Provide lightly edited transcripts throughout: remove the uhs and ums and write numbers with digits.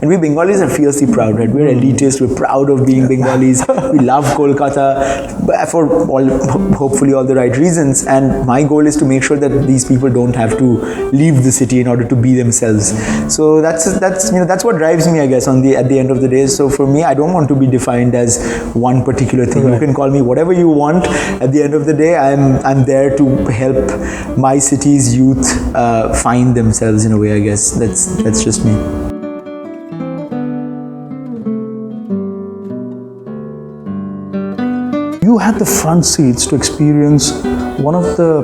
And we Bengalis are fiercely proud, right? We're elitist, we're proud of being Bengalis, we love Kolkata for hopefully all the right reasons, and my goal is to make sure that these people don't have to leave the city in order to be themselves. So that's what drives me, I guess, at the end of the day. So for me, I don't want to be defined as one particular thing. You can call me whatever you want. At the end of the day, I'm there to help my city's youth find themselves in a way, I guess. That's just me. You had the front seats to experience one of the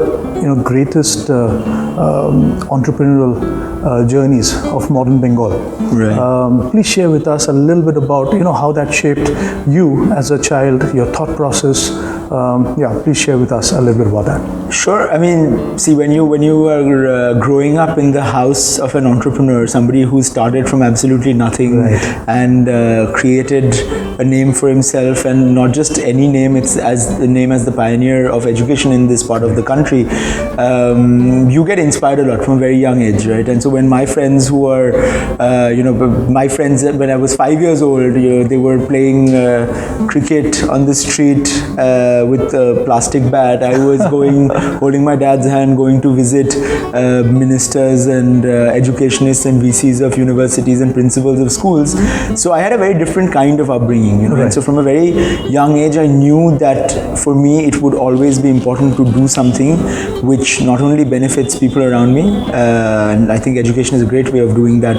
greatest entrepreneurial journeys of modern Bengal. Right. Please share with us a little bit about how that shaped you as a child, your thought process. Please share with us a little bit about that. Sure. I mean, see, when you are growing up in the house of an entrepreneur, somebody who started from absolutely nothing and created a name for himself, and not just any name, it's as the name as the pioneer of education in this part of the country, you get inspired a lot from a very young age, right? And so when my friends who are, my friends when I was 5 years old, they were playing cricket on the street with a plastic bat. I was holding my dad's hand, going to visit ministers and educationists and VCs of universities and principals of schools. So I had a very different kind of upbringing, And so from a very young age, I knew that for me, it would always be important to do something which not only benefits people around me, and I think education is a great way of doing that,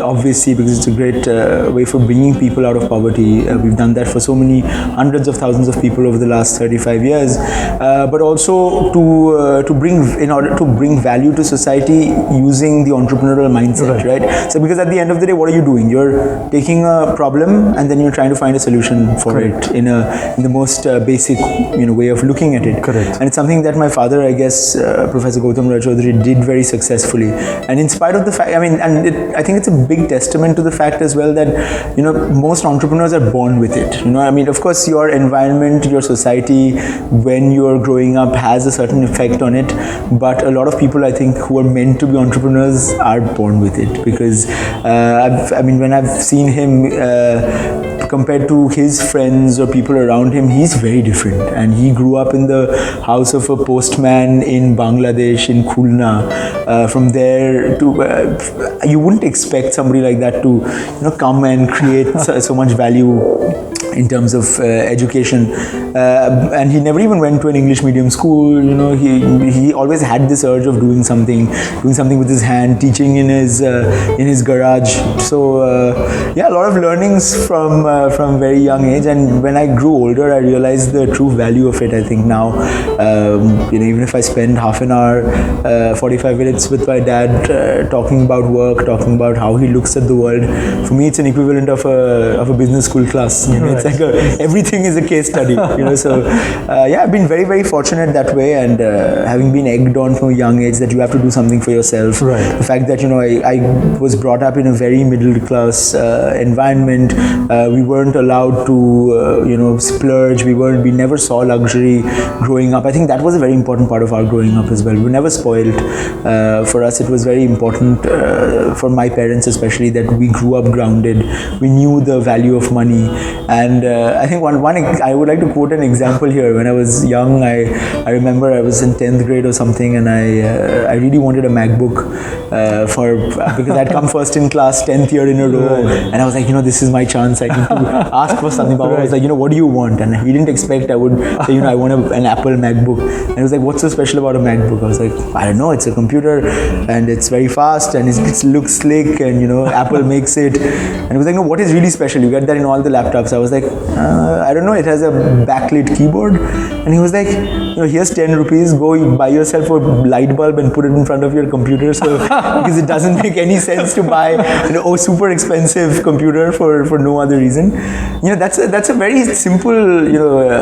obviously, because it's a great way for bringing people out of poverty. We've done that for so many hundreds of thousands of people over the last 35 years, but also to bring value to society using the entrepreneurial mindset, right? So because at the end of the day, what are you doing? You're taking a problem and then you're trying to find a solution for it in the most basic way of looking at it. Correct. And it's something that my father, I guess, Professor Roy Chowdhury, did very successfully. And in spite of the fact, I think it's a big testament to the fact as well that most entrepreneurs are born with it. Of course, your environment, your society, when you're growing up, has a certain effect on it. But a lot of people, I think, who are meant to be entrepreneurs are born with it, because when I've seen him compared to his friends or people around him, he's very different. And he grew up in the house of a postman in Bangladesh, in Khulna. From there to, you wouldn't expect somebody like that to, come and create so much value in terms of education, and he never even went to an English medium school. He always had this urge of doing something with his hand, teaching in his garage. So a lot of learnings from very young age. And when I grew older, I realized the true value of it. I think now, even if I spend half an hour, 45 minutes with my dad, talking about work, talking about how he looks at the world, for me it's an equivalent of a business school class. It's like everything is a case study, So I've been very, very fortunate that way, and having been egged on from a young age that you have to do something for yourself. Right. The fact that I was brought up in a very middle class environment. We weren't allowed to splurge. We never saw luxury growing up. I think that was a very important part of our growing up as well. We were never spoiled. For us, it was very important, for my parents especially, that we grew up grounded. We knew the value of money. And I think I would like to quote an example here. When I was young, I remember I was in 10th grade or something, and I really wanted a MacBook because I'd come first in class 10th year in a row, and I was like, this is my chance. I need to ask for something. Papa was like, what do you want? And he didn't expect I would say, I want an Apple MacBook. And he was like, what's so special about a MacBook? I was like, I don't know. It's a computer, and it's very fast, and it looks slick, and Apple makes it. And he was like, no, what is really special? You get that in all the laptops. I was like, I don't know, it has a backlit keyboard. And he was like, here's 10 rupees, go buy yourself a light bulb and put it in front of your computer, because it doesn't make any sense to buy a super expensive computer for no other reason. That's a very simple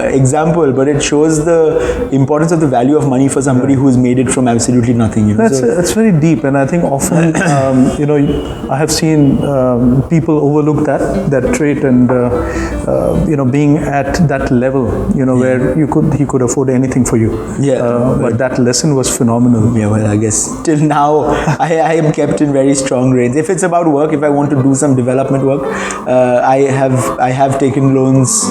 example, but it shows the importance of the value of money for somebody who's made it from absolutely nothing. That's very deep, and I think often I have seen people overlook that trait, and being at that level, where he could afford anything for you. But that lesson was phenomenal. Yeah, well, I guess till now I am kept in very strong reins. If it's about work, if I want to do some development work, I have taken loans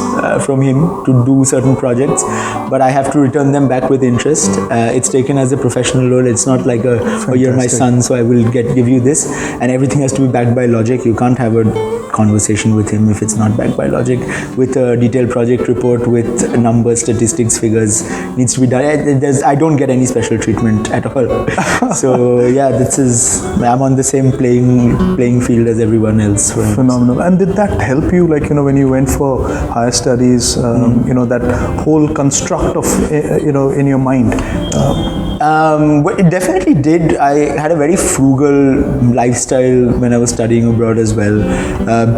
from him to do certain projects, but I have to return them back with interest. It's taken as a professional loan. It's not like you're my son, so I will give you this, and everything has to be backed by logic. You can't have a conversation with him if it's not backed by logic, with a detailed project report with numbers, statistics, figures. Needs to be done. I don't get any special treatment at all. So yeah, I'm on the same playing field as everyone else. Phenomenal. And did that help you, when you went for higher studies, that whole construct of in your mind? Well, it definitely did. I had a very frugal lifestyle when I was studying abroad as well,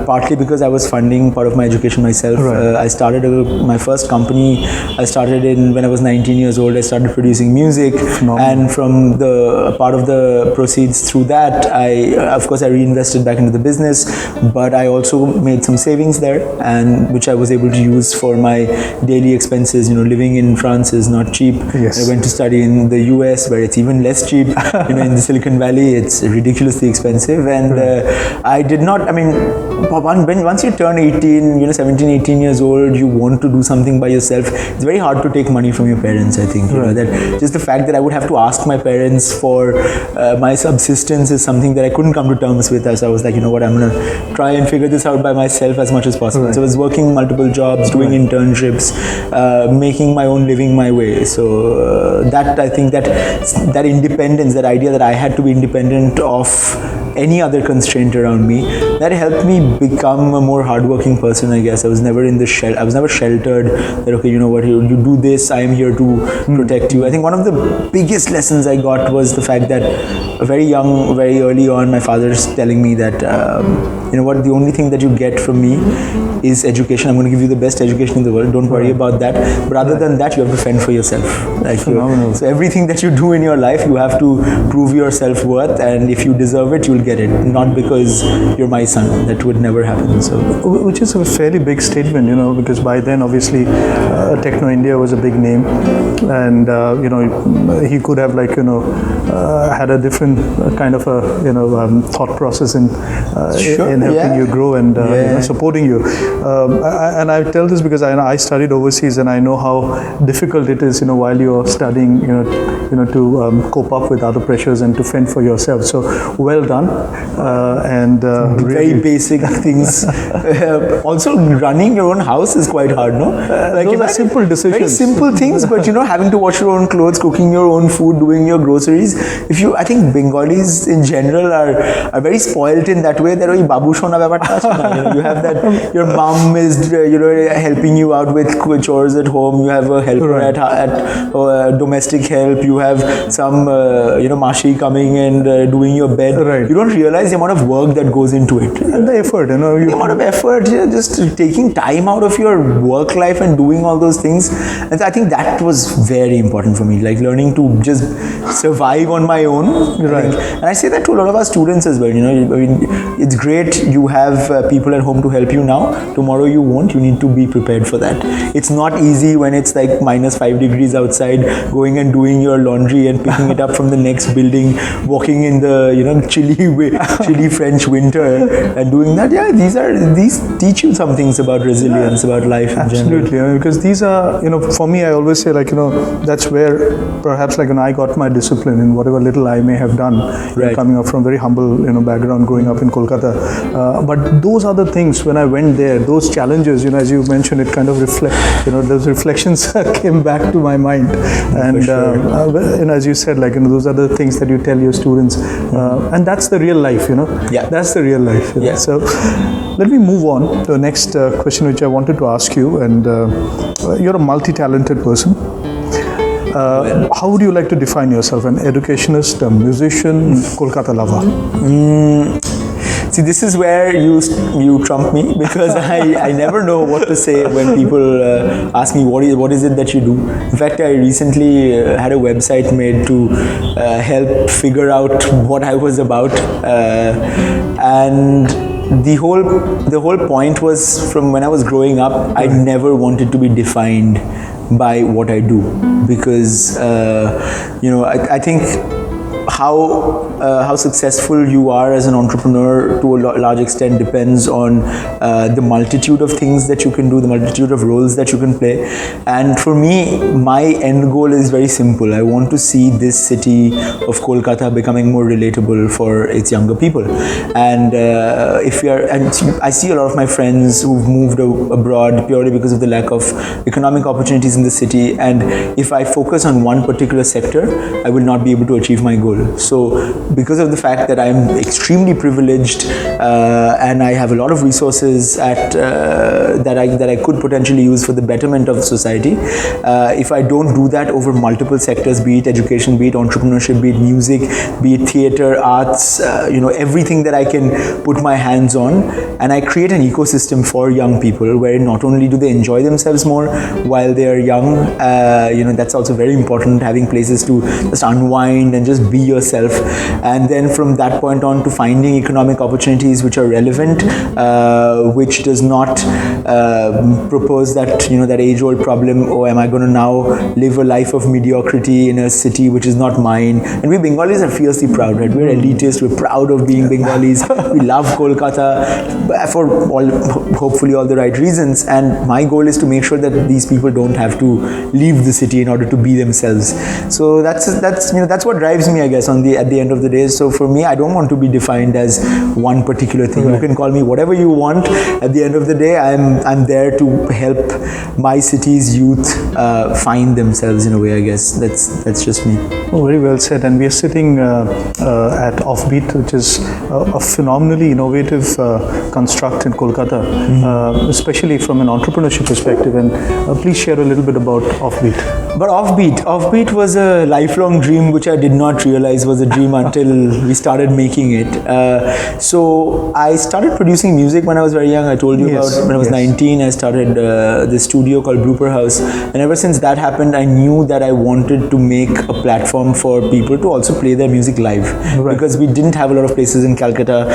partly because I was funding part of my education myself. Right. I started my first company. I started when I was 19 years old. I started producing music. Phenomenal. And from the part of the proceeds through that, of course I reinvested back into the business, but I also made some savings there, and which I was able to use for my daily expenses. Living in France is not cheap. Yes. I went to study in the US, where it's even less cheap. In the Silicon Valley, it's ridiculously expensive. And I did not, once you turn 18, 17, 18 years old, you want to do something by yourself. It's very hard to take money from your parents, I think. That just the fact that I would have to ask my parents for my subsistence is something that I couldn't come to terms with. As I was like, I'm going to try and figure this out by myself as much as possible. Right. So I was working multiple jobs, doing internships, making my own living my way. So I think that independence, that idea that I had to be independent of any other constraint around me, that helped me become a more hardworking person, I guess. I was never I was never sheltered that, okay, you know what, you do this, I am here to protect you. I think one of the biggest lessons I got was the fact that very early on, my father's telling me that, the only thing that you get from me is education. I'm going to give you the best education in the world. Don't worry about that. But other than that, you have to fend for yourself. So everything that you do in your life, you have to prove your self-worth, and if you deserve it, you'll get it. Not because you're my son. That would never happen. So, which is a fairly big statement, because by then, obviously, Techno India was a big name, and he could have had a different kind of a thought process in helping you grow and supporting you. And I tell this because I studied overseas, and I know how difficult it is, while you're studying, to cope up with other pressures and to fend for yourself. So well done. And very basic things. Also, running your own house is quite hard, no? Those are simple decisions. Very simple things, but having to wash your own clothes, cooking your own food, doing your groceries. I think Bengalis in general are very spoilt in that way. That babu shona byaparta, you have that your mom is helping you out with chores at home. You have a helper at domestic help. You have some mashi coming and doing your bed. Right. You don't realize the amount of work that goes into it. And the effort, the amount of effort, just taking time out of your work life and doing all those things. And I think that was very important for me, like learning to just survive on my own. Right. And I say that to a lot of our students as well. It's great you have people at home to help you now. Tomorrow you won't. You need to be prepared for that. It's not easy when it's like -5 degrees outside, going and doing your laundry and picking it up from the next building, walking in the chilly French winter and doing that. Yeah, these teach you some things about resilience, about life in general. Absolutely, because these are, for me, I always say, that's where perhaps I got my discipline in whatever little I may have done, coming up from very humble background, growing up in Kolkata. But those are the things, when I went there, those challenges, as you mentioned, it kind of those reflections came back to my mind. And as you said, those are the things that you tell your students, and that's the real life, Yeah. That's the real life. Yeah. So let me move on to the next question which I wanted to ask you. And you're a multi-talented person. How would you like to define yourself? An educationist, a musician, Kolkata lover? See, this is where you trump me, because I never know what to say when people ask me what is it that you do. In fact, I recently had a website made to help figure out what I was about, and the whole point was, from when I was growing up, I never wanted to be defined by what I do, because I think how successful you are as an entrepreneur to a large extent depends on the multitude of things that you can do, the multitude of roles that you can play. And for me, my end goal is very simple. I want to see this city of Kolkata becoming more relatable for its younger people. And I see a lot of my friends who've moved abroad purely because of the lack of economic opportunities in the city. And if I focus on one particular sector, I will not be able to achieve my goal. So because of the fact that I'm extremely privileged and I have a lot of resources that I could potentially use for the betterment of society, if I don't do that over multiple sectors, be it education, be it entrepreneurship, be it music, be it theater, arts, everything that I can put my hands on, and I create an ecosystem for young people where not only do they enjoy themselves more while they are young, that's also very important, having places to just unwind and just be yourself. And then from that point on to finding economic opportunities which are relevant, which does not propose that that age-old problem, oh, am I going to now live a life of mediocrity in a city which is not mine? And we Bengalis are fiercely proud, right? We're elitist, we're proud of being Bengalis, we love Kolkata for hopefully all the right reasons, and my goal is to make sure that these people don't have to leave the city in order to be themselves. So that's what drives me, I guess, at the end of the day. So for me, I don't want to be defined as one particular thing. Right. You can call me whatever you want. At the end of the day, I'm there to help my city's youth find themselves in a way, I guess. That's just me. Oh, very well said. And we are sitting at Offbeat, which is a phenomenally innovative construct in Kolkata, especially from an entrepreneurship perspective. And please share a little bit about Offbeat. But Offbeat was a lifelong dream which I did not realize was a dream until we started making it. So I started producing music when I was very young. I told you about when I was 19, I started this studio called BlooperHouse. And ever since that happened, I knew that I wanted to make a platform for people to also play their music live. Right. Because we didn't have a lot of places in Calcutta.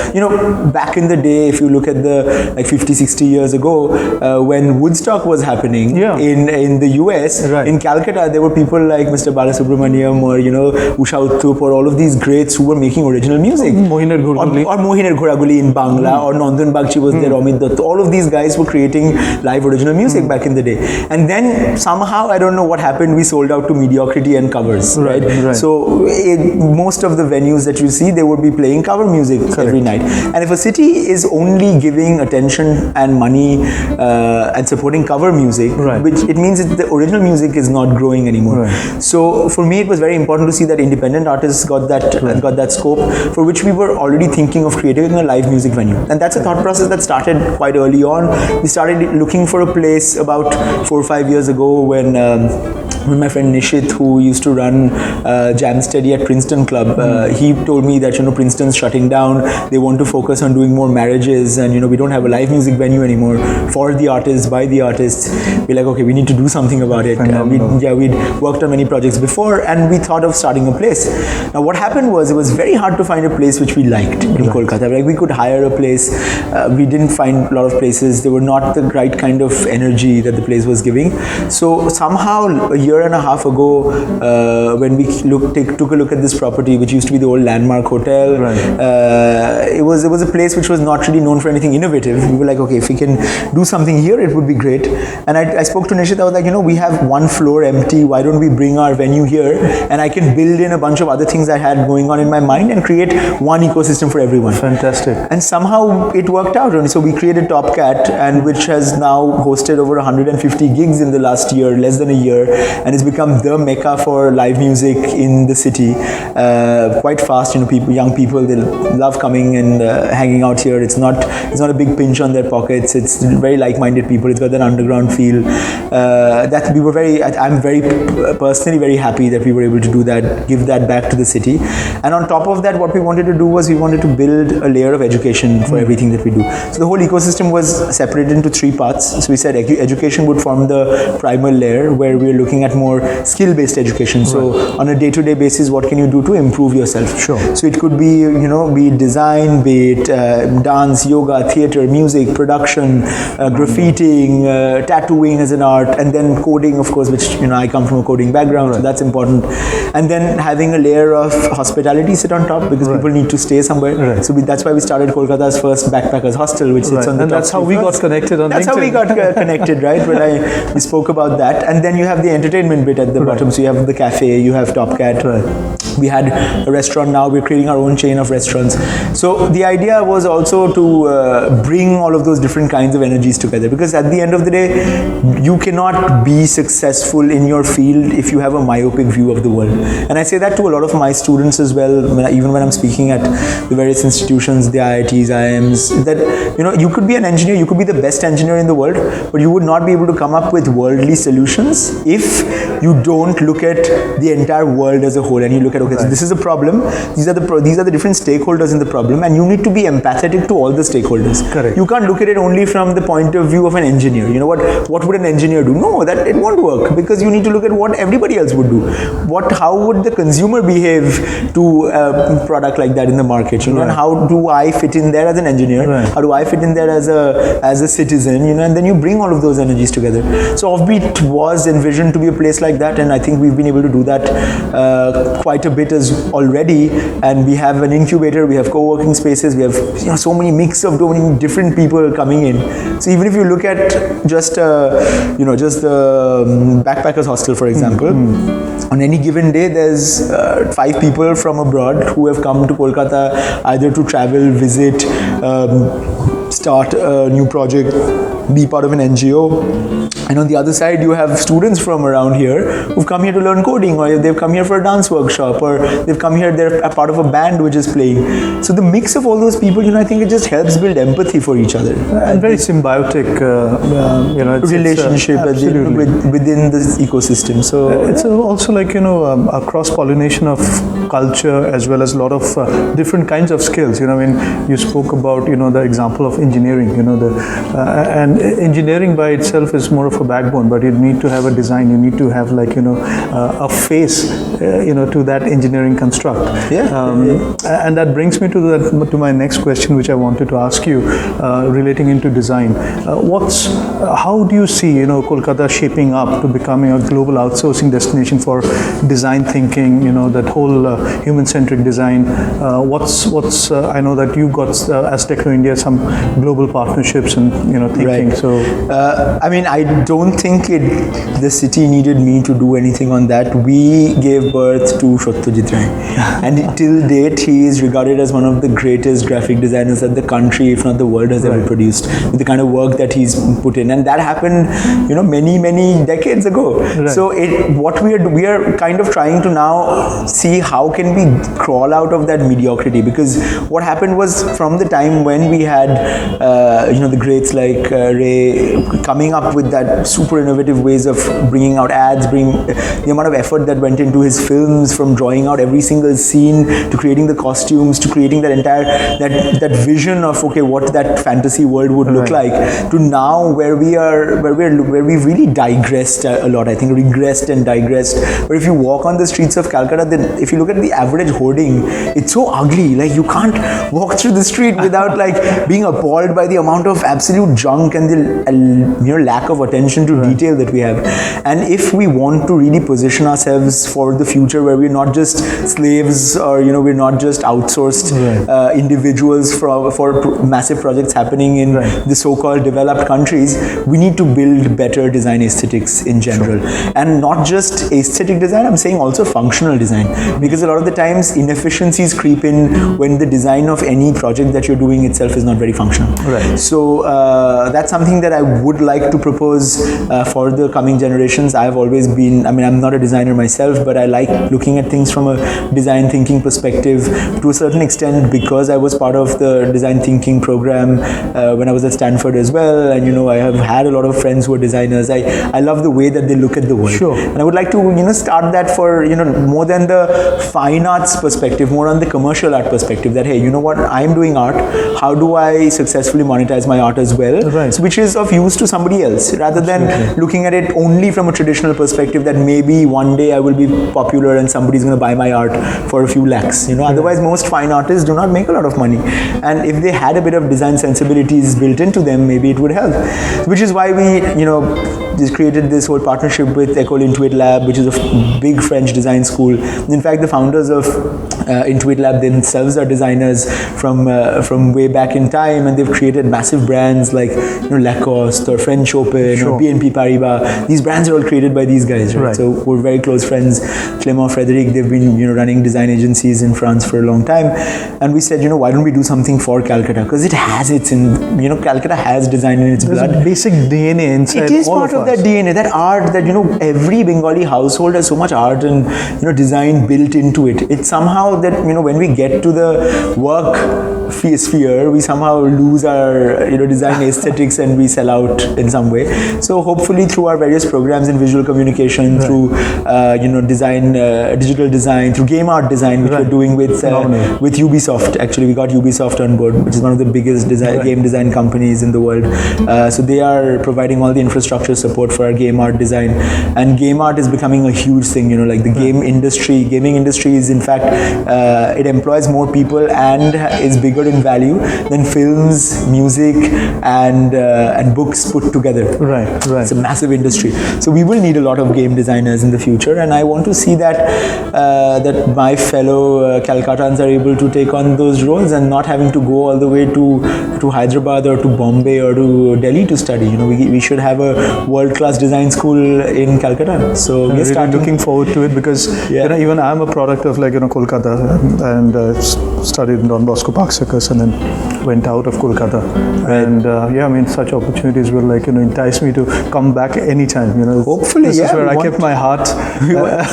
Back in the day, if you look at the 50, 60 years ago, when Woodstock was happening in the US, in Calcutta, there were people like Mr. Balasubramaniam or Usha Uttup or all of these greats who were making original music. Mohinder Ghoraguli in Bangla, or Nandan Bagchi was there, Amit Dutt. All of these guys were creating live original music back in the day. And then somehow, I don't know what happened, we sold out to mediocrity and covers, right? So most of the venues that you see, they would be playing cover music every night. And if a city is only giving attention and money and supporting cover music, which it means that the original music is not growing anymore. So for me, it was very important to see that independent artists got that scope, for which we were already thinking of creating a live music venue. And that's a thought process that started quite early on. We started looking for a place about 4 or 5 years ago when my friend Nishit, who used to run Jam Steady at Princeton Club, he told me that Princeton's shutting down, they want to focus on doing more marriages, and we don't have a live music venue anymore for the artists, by the artists. We're like, okay, we need to do something about it. We'd worked on many projects before, and we thought of starting a place. Now what happened was, it was very hard to find a place which we liked in Kolkata. Like, we could hire a place, we didn't find a lot of places, they were not the right kind of energy that the place was giving. So somehow a year and a half ago, when we took a look at this property, which used to be the old Landmark Hotel, it was a place which was not really known for anything innovative. We were like, okay, if we can do something here, it would be great. And I spoke to Nishit. I was like, we have one floor empty, why don't we bring our venue here, and I can build in a bunch of other things I had going on in my mind and create one ecosystem for everyone. Fantastic. And somehow it worked out. And so we created Top Cat, and which has now hosted over 150 gigs in the last year, less than a year, and it's become the mecca for live music in the city. Quite fast, young people, they love coming and hanging out here. It's not a big pinch on their pockets. It's very like-minded people. It's got that underground feel. I'm personally very happy that we were able to do that, give that back to the city. And on top of that, what we wanted to do was we wanted to build a layer of education for everything that we do. So the whole ecosystem was separated into 3 parts. So we said education would form the primal layer, where we're looking at more skill-based education. So on a day-to-day basis, what can you do to improve yourself? Sure. So it could be, be it design, be it dance, yoga, theater, music, production, graffitiing, tattooing as an art, and then coding, of course, which, I come from a coding background, so that's important. And then having a layer of hospitality sit on top, because people need to stay somewhere. So that's why we started Kolkata's first backpackers hostel, which sits on the top. And that's how we got connected on LinkedIn. That's how we got connected, right? When we spoke about that. And then you have the entertainment bit at the bottom. So you have the cafe, you have Top Cat. We had a restaurant. Now we're creating our own chain of restaurants. So the idea was also to bring all of those different kinds of energies together, because at the end of the day, you cannot be successful in your field if you have a myopic view of the world. And I say that to a lot of my students as well, even when I'm speaking at the various institutions, the IITs, IIMs, that you could be an engineer, you could be the best engineer in the world, but you would not be able to come up with worldly solutions if you don't look at the entire world as a whole, and you look at, okay, so this is a problem, these are the different stakeholders in the problem, and you need to be empathetic to all the stakeholders. Correct. You can't look at it only from the point of view of an engineer. What would an engineer do? No, that it won't work, because you need to look at what everybody else would do. How would the consumer behave to a product like that in the market? And how do I fit in there as an engineer? How do I fit in there as a citizen? And then you bring all of those energies together. So Offbeat was envisioned to be a place like that, and I think we've been able to do that quite a bit as already. And we have an incubator, we have co-working spaces, we have so many mix of so many different people coming in. So even if you look at just the backpackers hostel, for example, on any given day there's 5 people from abroad who have come to Kolkata either to travel, visit, start a new project, be part of an NGO. And on the other side, you have students from around here who've come here to learn coding, or they've come here for a dance workshop, or they've come here, they're a part of a band which is playing. So the mix of all those people, I think it just helps build empathy for each other. And very symbiotic, relationship within this ecosystem. So it's also like, a cross-pollination of culture, as well as a lot of different kinds of skills. You spoke about, the example of engineering, and engineering by itself is more of a backbone, but you need to have a design, you need to have a face to that engineering construct. And that brings me to my next question, which I wanted to ask you, relating into design. How do you see Kolkata shaping up to becoming a global outsourcing destination for design thinking, that whole human-centric design? I know that you've got as Techno India some global partnerships and thinking. So I don't think the city needed me to do anything on that. We gave birth to Satyajit Ray, and till date he is regarded as one of the greatest graphic designers that the country, if not the world, has ever produced, with the kind of work that he's put in. And that happened many decades ago. So what we are kind of trying to now see, how can we crawl out of that mediocrity, because what happened was, from the time when we had the greats like Ray coming up with that super innovative ways of bringing out ads, the amount of effort that went into his films, from drawing out every single scene to creating the costumes, to creating that entire that vision of what that fantasy world would look like, to now where we've really digressed a lot. I think regressed and digressed. But if you walk on the streets of Calcutta, then if you look at the average hoarding, it's so ugly. Like, you can't walk through the street without being appalled by the amount of absolute junk and the lack of attention to detail that we have. And if we want to really position ourselves for the future, where we're not just slaves, or we're not just outsourced individuals for massive projects happening in the so-called developed countries, we need to build better design aesthetics in general. And not just aesthetic design, I'm saying also functional design, because a lot of the times inefficiencies creep in when the design of any project that you're doing itself is not very functional. So that's something that I would like to propose for the coming generations. I've always been, I'm not a designer myself, but I like looking at things from a design thinking perspective to a certain extent, because I was part of the design thinking program when I was at Stanford as well. And I have had a lot of friends who are designers. I love the way that they look at the world. And I would like to start that for more than the fine arts perspective, more on the commercial art perspective, that hey, you know what, I'm doing art, how do I successfully monetize my art as well, Right. which is of use to somebody else, rather than looking at it only from a traditional perspective that maybe one day I will be popular and somebody's going to buy my art for a few lakhs, you know. Otherwise most fine artists do not make a lot of money, and if they had a bit of design sensibilities built into them, maybe it would help. Which is why we, you know, just created this whole partnership with École Intuit Lab, which is a big French design school. In fact, the founders of Intuit Lab themselves are designers from way back in time, and they've created massive brands like, you know, Lacoste or French Open or BNP Paribas. These brands are all created by these guys, right? So we're very close friends. Clément, Frédéric, they've been, you know, running design agencies in France for a long time, and we said, you know, why don't we do something for Calcutta, because it has its in, you know, Calcutta has design in its blood. There's a basic DNA inside. It is part of that DNA, that art, that, you know, every Bengali household has so much art and, you know, design built into it. It's somehow that, you know, when we get to the work sphere, we somehow lose our, you know, design aesthetics and we sell out in some way. So hopefully through our various programs in visual communication, through you know, design, digital design, through game art design, which we're doing with Ubisoft. Actually, we got Ubisoft on board, which is one of the biggest game design companies in the world. So they are providing all the infrastructure support for our game art design, and game art is becoming a huge thing. You know, like the gaming industry is, in fact, it employs more people and is bigger in value than films, music, and books put together. Right. It's a massive industry. So we will need a lot of game designers in the future, and I want to see that that my fellow Calcuttans are able to take on those roles and not having to go all the way to Hyderabad or to Bombay or to Delhi to study. You know, we should have a world-class design school in Calcutta. So we're really looking forward to it, because you know, even I'm a product of, like, you know, Kolkata, and studied in Don Bosco Park Circus and then went out of Kolkata. And yeah, I mean, such opportunities will, like, you know, entice me to come back anytime. You know, hopefully, this is where I kept my heart.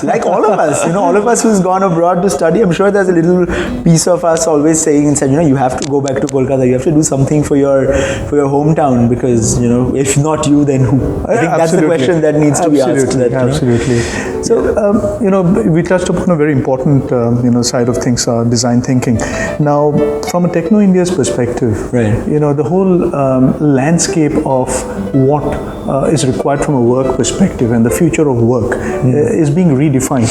Like all of us, you know, all of us who's gone abroad to study, I'm sure there's a little piece of us always saying inside, you know, you have to go back to Kolkata, you have to do something for your hometown, because, you know, if not you, then who? I think that's the question that needs to be asked. Absolutely. So, you know, we touched upon a very important, you know, side of things, design thinking. Now, from a Techno India's perspective, you know, the whole landscape of what is required from a work perspective and the future of work is being redefined.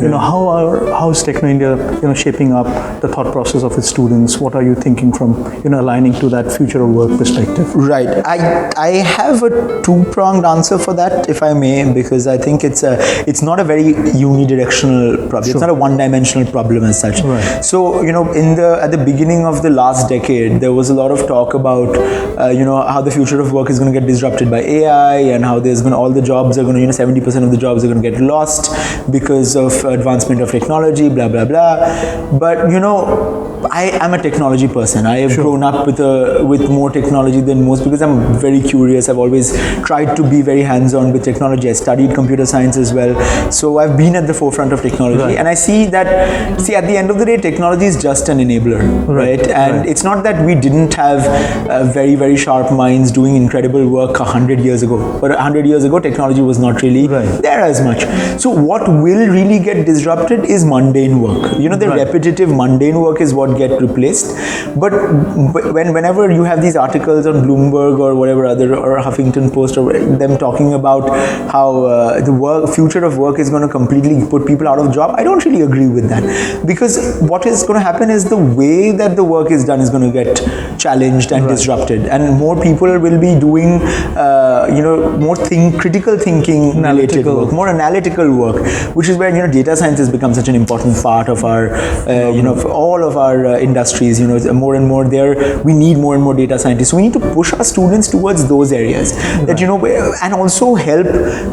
You know, how is Techno India, you know, shaping up the thought process of its students? What are you thinking from, you know, aligning to that future of work perspective? I have a two-pronged answer for that, if I may, because I think it's not a very unidirectional problem. It's not a one-dimensional problem as such. So, you know, at the beginning of the last decade, there was a lot of talk about, you know, how the future of work is going to get disrupted by AI, and how all the jobs are going to, you know, 70% of the jobs are going to get lost because of advancement of technology, blah, blah, blah. But, you know, I am a technology person. I have grown up with more technology than most, because I'm very curious. I've always tried to be very hands-on with technology. I studied computer science as well. So I've been at the forefront of technology. And I see that, at the end of the day, technology is just an enabler, right? And it's not that we didn't have very, very sharp minds doing incredible work 100 years ago. But 100 years ago, technology was not really there as much. So what will really get disrupted is mundane work. You know, the repetitive mundane work is what get replaced. But whenever you have these articles on Bloomberg or whatever other, or Huffington Post, or them talking about how the future of work is going to completely put people out of job, I don't really agree with that, because what is going to happen is the way that the work is done is going to get challenged and disrupted, and more people will be doing you know, more critical thinking related work, more analytical work, which is where, you know, data science has become such an important part of our you know, for all of our industries. You know, more and more we need more and more data scientists. So we need to push our students towards those areas that, you know, and also help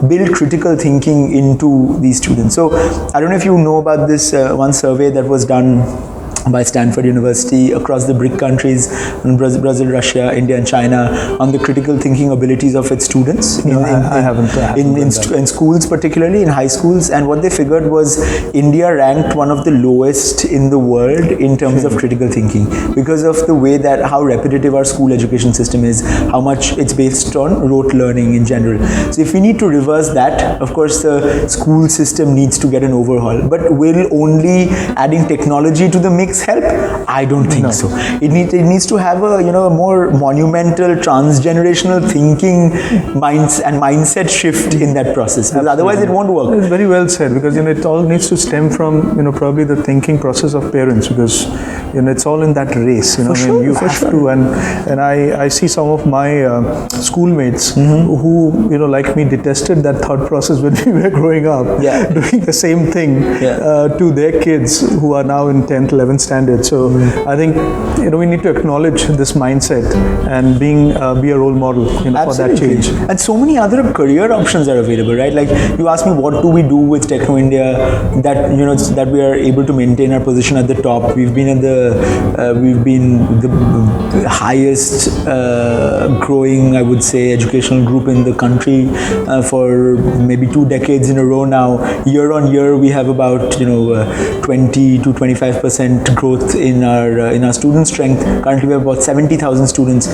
build critical thinking into these students. So I don't know if you know about this one survey that was done by Stanford University across the BRIC countries, Brazil, Russia, India and China, on the critical thinking abilities of its students. I haven't in schools, particularly in high schools. And what they figured was India ranked one of the lowest in the world in terms of critical thinking, because of the way that how repetitive our school education system is, how much it's based on rote learning in general. So if we need to reverse that, of course the school system needs to get an overhaul. But will only adding technology to the mix help? I don't think so. It needs to have a a more monumental transgenerational thinking mindset shift in that process, because otherwise it won't work. It's very well said, because it all needs to stem from probably the thinking process of parents, because it's all in that race. You have to, and I see some of my schoolmates who like me detested that thought process when we were growing up, doing the same thing to their kids who are now in 10th 11th standard. So I think we need to acknowledge this mindset and be a role model for that change. And so many other career options are available, right? Like you asked me, what do we do with Techno India that that we are able to maintain our position at the top? We've been the highest growing, I would say, educational group in the country for maybe 2 decades in a row now. Year on year, we have about 20 to 25% growth in our student strength. Currently, we have about 70,000 students.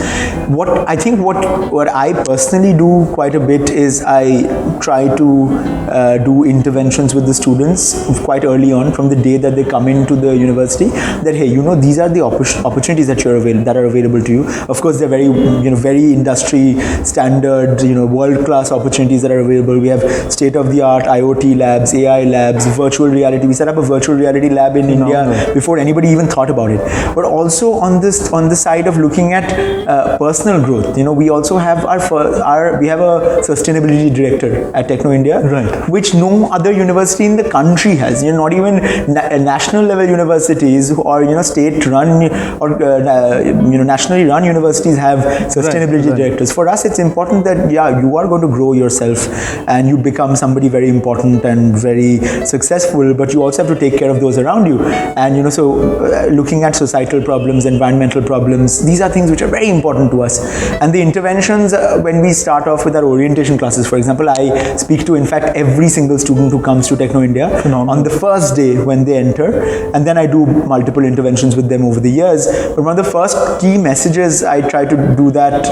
What I personally do quite a bit is I try to do interventions with the students quite early on, from the day that they come into the university, that hey, these are the opportunities that are available to you. Of course, they're very very industry standard, world-class opportunities that are available. We have state-of-the-art IoT labs, AI labs, virtual reality. We set up a virtual reality lab in India before anybody even thought about it. But also on the side of looking at personal growth, we also have we have a sustainability director at Techno India, which no other university in the country has. Not even national level universities or state-run or nationally run universities have sustainability directors. For us, it's important that you are going to grow yourself and you become somebody very important and very successful, but you also have to take care of those around you. And so looking at societal problems, environmental problems, these are things which are very important to us. And the interventions, when we start off with our orientation classes, for example, I speak to in fact every single student who comes to Techno India on the first day when they enter, and then I do multiple interventions with them over the years. But one of the first key messages I try to do that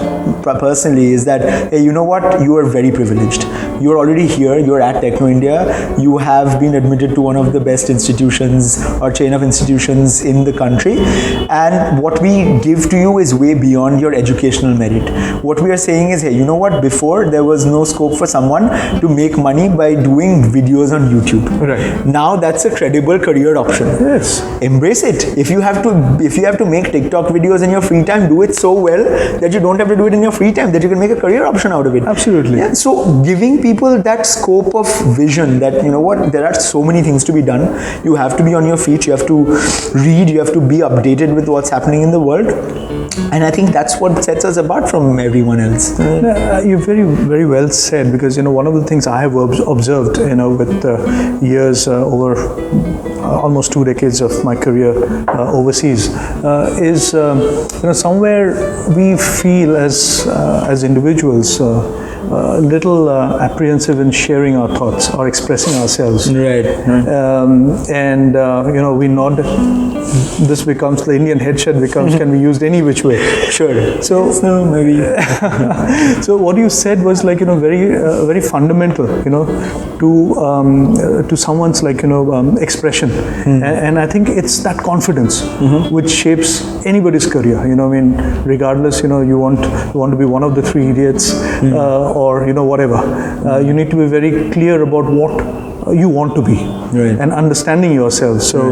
personally is that, hey, you know what, you are very privileged. You're already here, you're at Techno India, you have been admitted to one of the best institutions or chain of institutions in the country, and what we give to you is way beyond your educational merit. What we are saying is, hey, you know what, before there was no scope for someone to make money by doing videos on YouTube. Now that's a credible career option. Embrace it. If you have to make TikTok videos in your free time, do it so well that you don't have to do it in your free time, that you can make a career option out of it. Absolutely. So giving people that scope of vision, that there are so many things to be done. You have to be on your feet, you have to read, you have to be updated with what's happening in the world. And I think that's what sets us apart from everyone else. You're very, very well said, because one of the things I have observed with years over almost 2 decades of my career overseas is somewhere we feel as individuals little apprehensive in sharing our thoughts or expressing ourselves. And we nod. This becomes, the Indian headset becomes, can be used any which way. So maybe. So what you said was very fundamental, to someone's expression. And I think it's that confidence which shapes anybody's career. Regardless, you want to be one of the 3 idiots or whatever. You need to be very clear about what you want to be and understanding yourself. So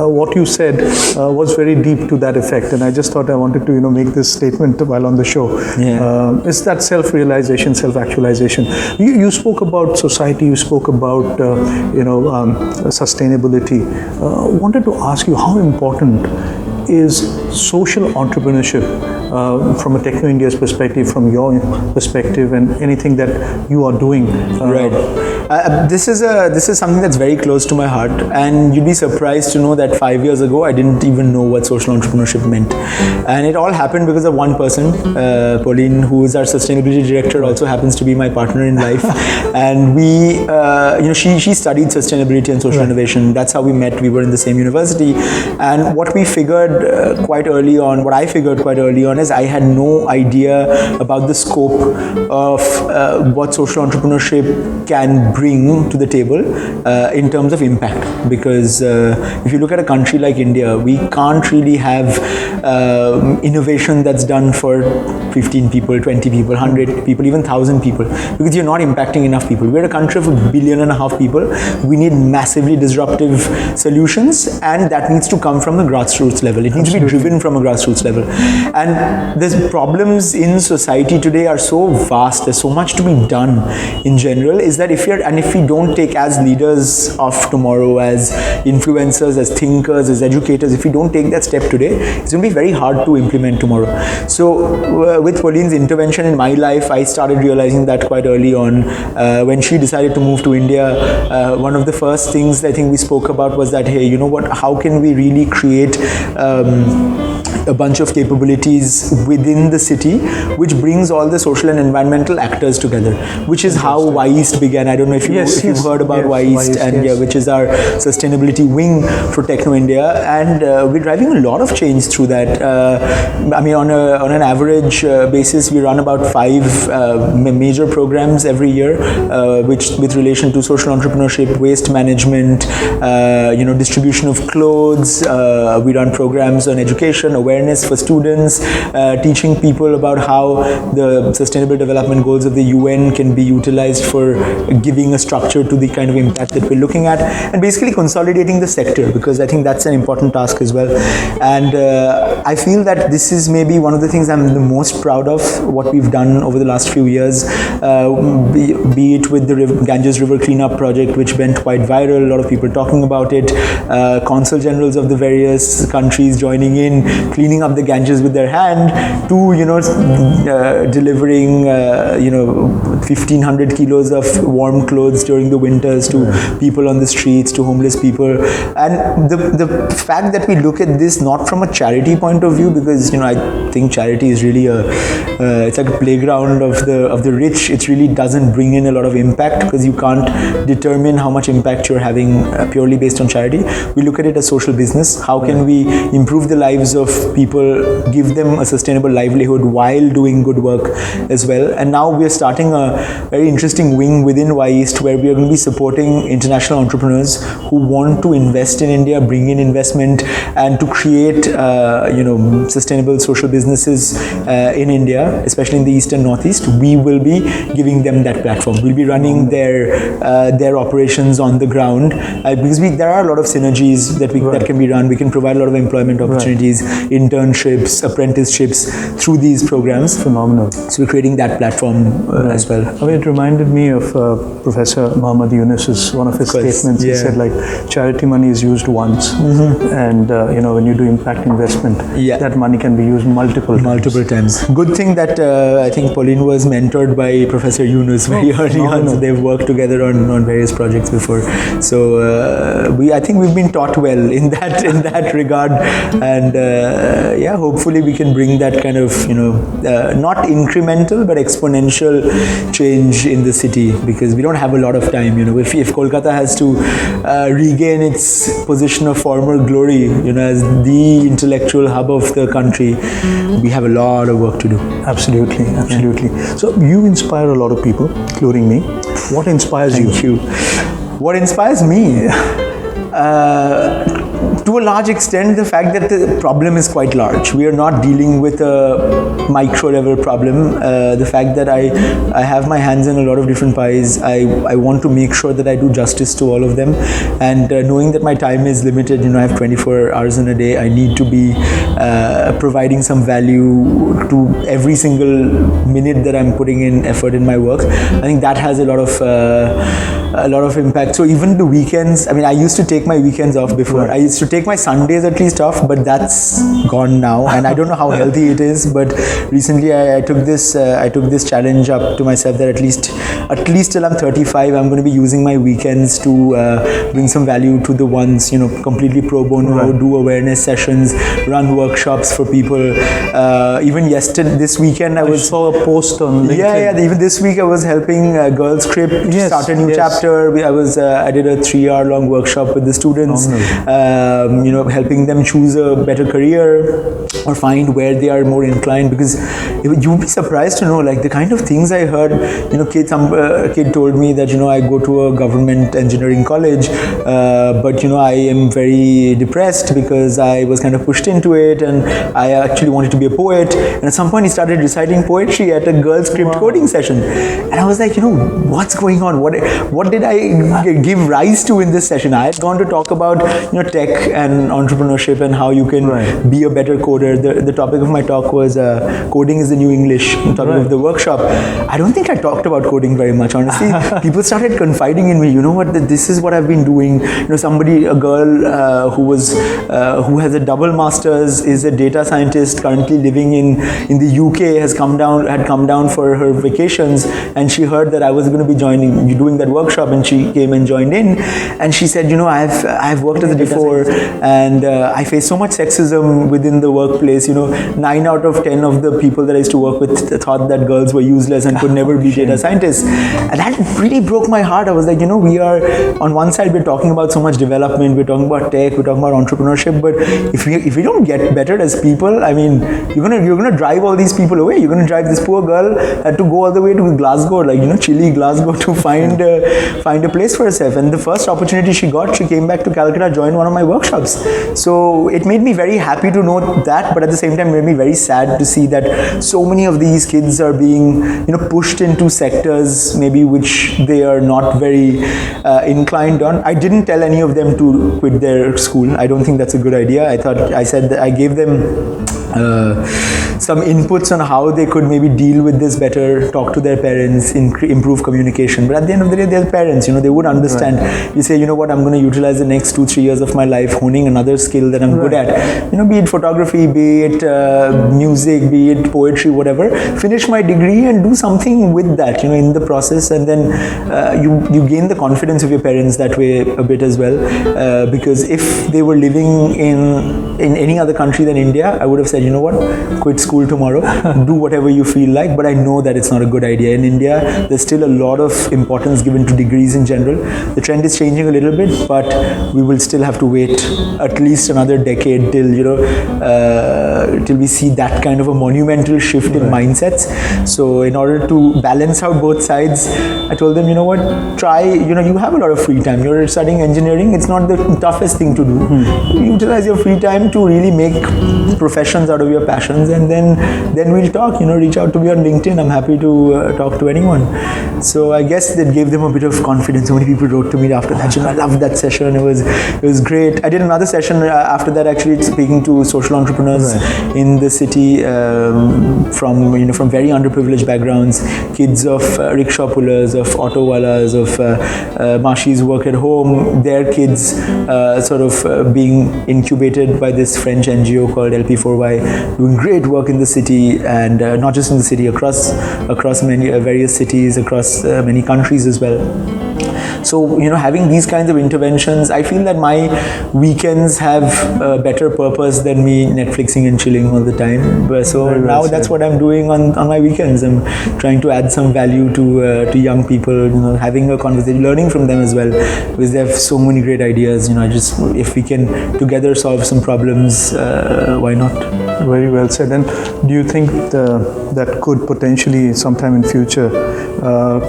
what you said was very deep to that effect, and I just thought I wanted to make this statement while on the show. It's that self-realization, self-actualization. You spoke about society, you spoke about sustainability. Wanted to ask you, how important is social entrepreneurship from a Techno India's perspective, from your perspective, and anything that you are doing. Right. This is something that's very close to my heart, and you'd be surprised to know that 5 years ago I didn't even know what social entrepreneurship meant, and it all happened because of one person, Pauline, who is our sustainability director, also happens to be my partner in life, and we, she studied sustainability and social innovation. That's how we met. We were in the same university, and what we figured quite early on, what I figured quite early on, is I had no idea about the scope of what social entrepreneurship can bring to the table in terms of impact. Because if you look at a country like India, we can't really have innovation that's done for 15 people, 20 people, 100 people, even 1,000 people, because you're not impacting enough people. We're a country of 1.5 billion people. We need massively disruptive solutions, and that needs to come from the grassroots level. It needs to be driven from a grassroots level. And the problems in society today are so vast, there's so much to be done in general, is that if we don't take, as leaders of tomorrow, as influencers, as thinkers, as educators, if we don't take that step today, it's going to be very hard to implement tomorrow. So with Pauline's intervention in my life, I started realizing that quite early on. When she decided to move to India, one of the first things I think we spoke about was that, hey, you know what, how can we really create a bunch of capabilities within the city which brings all the social and environmental actors together, which is how Y East began. I don't know if you've heard about Y East, and which is our sustainability wing for Techno India, and we're driving a lot of change through that. I mean, on an average basis, we run about 5 major programs every year, which with relation to social entrepreneurship, waste management, distribution of clothes. We run programs on education, awareness for students, teaching people about how the Sustainable Development Goals of the UN can be utilized for giving a structure to the kind of impact that we're looking at, and basically consolidating the sector, because I think that's an important task as well. And I feel that this is maybe one of the things I'm the most proud of, what we've done over the last few years, be it with the Ganges River cleanup project, which went quite viral, a lot of people talking about it, consul generals of the various countries joining in, cleaning up the Ganges with their hand, to delivering 1,500 kilos of warm clothes during the winters to people on the streets, to homeless people. And the fact that we look at this not from a charity point of view, because I think charity is really it's like a playground of the rich. It really doesn't bring in a lot of impact, because you can't determine how much impact you're having purely based on charity. We look at it as social business. How can we improve the lives of people, give them a sustainable livelihood while doing good work as well? And now we are starting a very interesting wing within Y East, where we are going to be supporting international entrepreneurs who want to invest in India, bring in investment, and to create sustainable social businesses in India, especially in the East and Northeast. We will be giving them that platform. We'll be running their operations on the ground, because there are a lot of synergies that can be run. We can provide a lot of employment opportunities, internships, apprenticeships through these programs. Phenomenal. So we're creating that platform as well. I mean, it reminded me of Professor Muhammad Yunus's one of his statements. He said, like, charity money is used once, and when you do impact investment, that money can be used multiple times. Good thing that I think Pauline was mentored by Professor Yunus very early on. So they've worked together on various projects before. So I think we've been taught well in that regard, and hopefully we can bring that kind of not incremental but exponential change in the city, because we don't have a lot of time. If Kolkata has to regain its position of former glory, as the intellectual hub of the country, we have a lot of work to do. Absolutely. So you inspire a lot of people, including me. What inspires you? Thank you. What inspires me? To a large extent, the fact that the problem is quite large. We are not dealing with a micro level problem. The fact that I have my hands in a lot of different pies, I want to make sure that I do justice to all of them, and knowing that my time is limited, I have 24 hours in a day, I need to be providing some value to every single minute that I'm putting in effort in my work. I think that has a lot of impact. So even the weekends, I mean, I used to take my weekends off before. I used to take my Sundays at least off, but that's gone now, and I don't know how healthy it is. But recently I took this challenge up to myself that at least till I'm 35, I'm going to be using my weekends to bring some value to the ones, completely pro bono, do awareness sessions, run workshops for people. Even this weekend I saw a post on LinkedIn. Yeah. Even this week I was helping Girls Script start a new chapter. I did a 3-hour-long workshop with the students, helping them choose a better career or find where they are more inclined. Because you'd be surprised to know, like, the kind of things I heard. A kid told me that I go to a government engineering college, but I am very depressed because I was kind of pushed into it, and I actually wanted to be a poet. And at some point he started reciting poetry at a Girls Script coding session, and I was like, what's going on? What did I give rise to in this session? I had gone to talk about tech and entrepreneurship and how you can be a better coder. The topic of my talk was coding is the new English. The topic of the workshop. I don't think I talked about coding very much, honestly. People started confiding in me. This is what I've been doing. A girl who has a double master's, is a data scientist currently living in the UK, had come down for her vacations, and she heard that I was going to be doing that workshop, and she came and joined in, and she said, I've worked as a before, and I face so much sexism within the workplace. 9 out of 10 of the people that I used to work with thought that girls were useless and could never be data scientists, and that really broke my heart. I was like, we are, on one side we're talking about so much development, we're talking about tech, we're talking about entrepreneurship, but if we don't get better as people, I mean, you're gonna drive all these people away. You're gonna drive this poor girl had to go all the way to Glasgow, chilly Glasgow, to find a place for herself. And the first opportunity she got, she came back to Calcutta, joined one of my workshops. So it made me very happy to know that, but at the same time made me very sad to see that so many of these kids are being pushed into sectors maybe which they are not very inclined on. I didn't tell any of them to quit their school. I don't think that's a good idea. I said that I gave them some inputs on how they could maybe deal with this better, talk to their parents, improve communication. But at the end of the day, they're parents, they would understand. You say, I'm going to utilize the next 2-3 years of my life honing another skill that I'm good at. Be it photography, be it music, be it poetry, whatever. Finish my degree and do something with that, in the process. And then you gain the confidence of your parents that way a bit as well. Because if they were living in any other country than India, I would have said, quit school tomorrow, do whatever you feel like. But I know that it's not a good idea. In India, there's still a lot of importance given to degrees in general. The trend is changing a little bit, but we will still have to wait at least another decade till till we see that kind of a monumental shift in mindsets. So in order to balance out both sides, I told them, try, you have a lot of free time. You're studying engineering. It's not the toughest thing to do. Utilize your free time to really make professions out of your passions, and then we'll talk. Reach out to me on LinkedIn. I'm happy to talk to anyone. So I guess that gave them a bit of confidence. So many people wrote to me after that. I loved that session. It was great. I did another session after that, actually, speaking to social entrepreneurs in the city from very underprivileged backgrounds, kids of rickshaw pullers, of auto wallahs, of mashis who work at home, their kids being incubated by this French NGO called LP4Y, doing great work in the city, and not just in the city, across many various cities, across many countries as well. So, having these kinds of interventions, I feel that my weekends have a better purpose than me Netflixing and chilling all the time. So now that's what I'm doing on my weekends. I'm trying to add some value to young people, having a conversation, learning from them as well, because they have so many great ideas. If we can together solve some problems, why not? Very well said. And do you think that could potentially sometime in future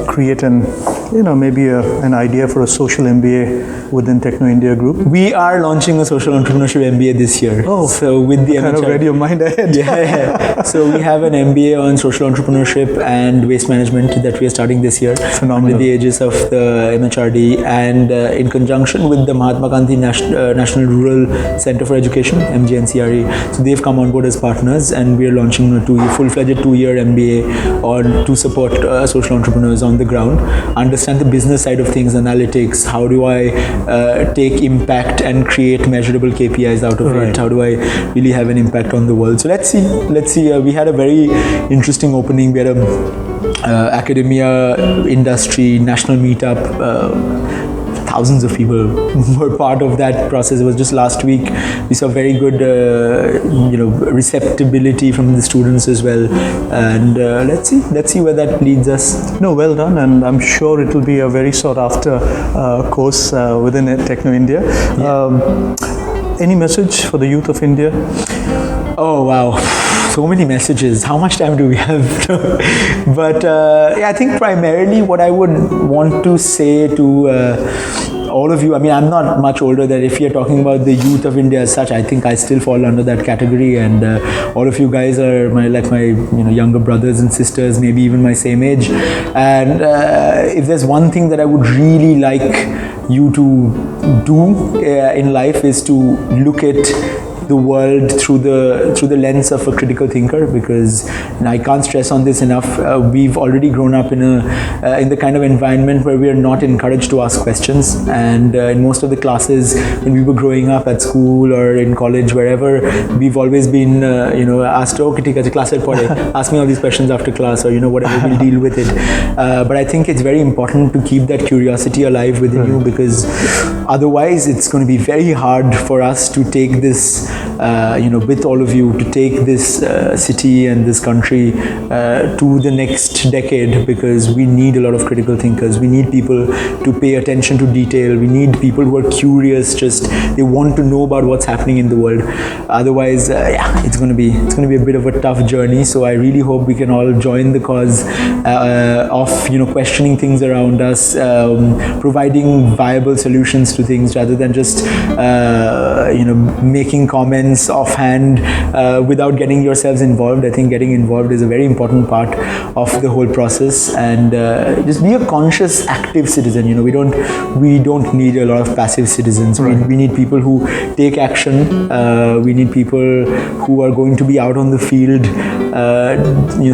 create maybe an idea for a social MBA within Techno India Group? We are launching a social entrepreneurship MBA this year. Oh, so with the kind of read your mind ahead. Yeah. So we have an MBA on social entrepreneurship and waste management that we are starting this year. Phenomenal. Under the aegis of the MHRD, and in conjunction with the Mahatma Gandhi National Rural Center for Education, MGNCRE. So they've come on board as partners, and we are launching a full-fledged 2-year MBA to support social entrepreneurs on the ground, understand understand the business side of things, analytics. How do I take impact and create measurable KPIs out of it? How do I really have an impact on the world? So let's see. We had a very interesting opening. We had a academia, industry, national meetup. Thousands of people were part of that process. It was just last week. We saw very good, receptibility from the students as well. And let's see where that leads us. No, well done, and I'm sure it will be a very sought after course within Techno India. Any message for the youth of India? Oh wow, so many messages. How much time do we have? But I think primarily what I would want to say to all of you, I mean, I'm not much older than if you're talking about the youth of India as such, I think I still fall under that category, and all of you guys are my younger brothers and sisters, maybe even my same age. And if there's one thing that I would really like you to do in life is to look at the world through the lens of a critical thinker, because I can't stress on this enough. We've already grown up in the kind of environment where we are not encouraged to ask questions, and in most of the classes when we were growing up at school or in college, wherever, we've always been asked, okay, take a class at pade, ask me all these questions after class, or whatever, we'll deal with it. But I think it's very important to keep that curiosity alive within you, because otherwise it's going to be very hard for us to take this with all of you, to take this city and this country to the next decade, because we need a lot of critical thinkers. We need people to pay attention to detail. We need people who are curious, just they want to know about what's happening in the world. Otherwise, it's going to be a bit of a tough journey. So I really hope we can all join the cause of questioning things around us, providing viable solutions to things rather than just making comments offhand without getting yourselves involved. I think getting involved is a very important part of the whole process, and just be a conscious, active citizen. We don't need a lot of passive citizens. We need people who take action. We need people who are going to be out on the field,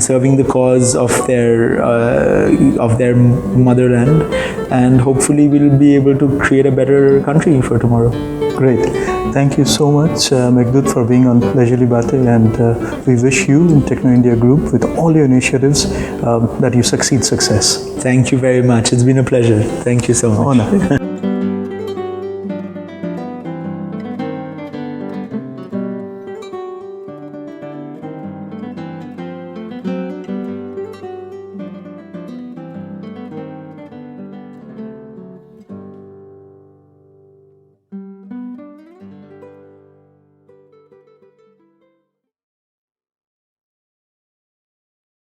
serving the cause of their motherland, and hopefully we'll be able to create a better country for tomorrow. Great. Thank you so much, Meghdut, for being on Leisurely Baatein, and we wish you in Techno India Group, with all your initiatives, that you succeed success. Thank you very much. It's been a pleasure. Thank you so much. Honor.